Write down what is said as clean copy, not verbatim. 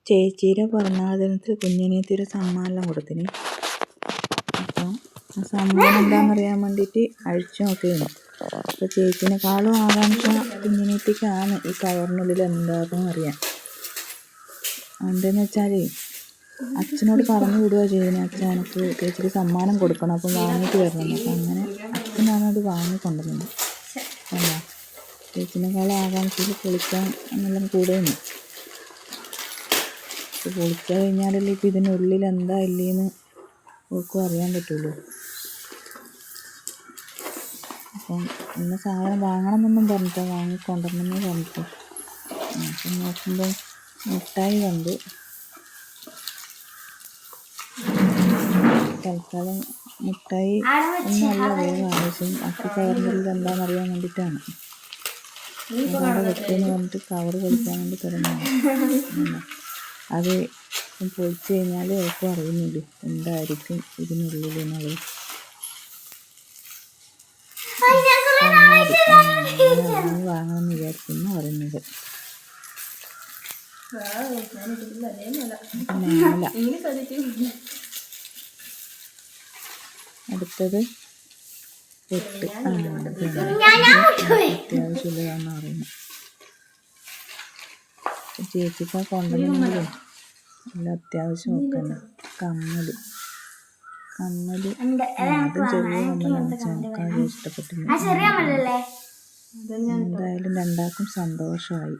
ചേച്ചിയുടെ പിറന്നാൾ ദിനത്തിൽ കുഞ്ഞനിയത്തിയൊരു സമ്മാനം കൊടുത്തിന്. അപ്പം ആ സമ്മാനം എന്താണെന്നറിയാൻ വേണ്ടിയിട്ട് അഴിച്ചു നോക്കിയിരുന്നു. അപ്പോൾ ചേച്ചിനെക്കാളും ആകാംക്ഷ കുഞ്ഞനിയത്തിക്കാണ് ഈ കവറിനുള്ളിൽ എന്താണെന്ന് അറിയാൻ. എന്താണെന്ന് വെച്ചാൽ അച്ഛനോട് പറഞ്ഞു വിടുകയോ ചെയ്യുന്നത്, അച്ഛൻ എനിക്ക് ചേച്ചിക്ക് സമ്മാനം കൊടുക്കണം, അപ്പം വാങ്ങിയിട്ട് വരണം. അപ്പം അങ്ങനെ അച്ഛനാണ് അത് വാങ്ങിക്കൊണ്ടുവന്നത്. അല്ല, ചേച്ചിനേക്കാളും ആകാംക്ഷയിൽ പൊളിക്കാൻ എന്നെല്ലാം കൂടുന്നു. ഇപ്പോൾ പൊളിച്ചു കഴിഞ്ഞാലല്ലേ ഇപ്പം ഇതിനുള്ളിൽ എന്താ ഇല്ലേന്ന് ഓർക്കും അറിയാൻ പറ്റുള്ളൂ. അപ്പം ഇന്ന സാധനം വാങ്ങണമെന്നൊന്നും പറഞ്ഞിട്ടോ, വാങ്ങിക്കൊണ്ടുവരണമെന്ന് പറഞ്ഞിട്ടോ. അപ്പം നോക്കുമ്പോൾ മിഠായി കണ്ട്. തൽക്കാലം മിഠായി ഒന്നുമല്ല വേഗം ആവശ്യം, അക്കി കവറിനുള്ളിൽ എന്താണെന്നറിയാൻ വേണ്ടിയിട്ടാണ്. അവിടെ വെക്കുമെന്ന് പറഞ്ഞിട്ട് കവറ് പൊളിക്കാൻ വേണ്ടി തുടങ്ങിയാണ്. അത് പൊളിച്ച് കഴിഞ്ഞാൽ ഓർക്കും അറിയുന്നില്ല എന്തായിരിക്കും ഇതിനുള്ളിൽ എന്നുള്ളത്. വാങ്ങണമെന്ന് വിചാരിക്കുന്നു പറയുന്നത്. അടുത്തത് പൊട്ട്. അത്യാവശ്യമില്ലാന്ന് പറയുന്നത്. ചേച്ചിക്ക് കൊണ്ടുവന്നെങ്കിലും എല്ലാം അത്യാവശ്യം വെക്കണം. കമ്മല് അതും ചെറിയ കമ്മലാണ്. ചമക്കാതെ ഇഷ്ടപ്പെട്ടില്ല. എന്തായാലും രണ്ടാൾക്കും സന്തോഷമായി.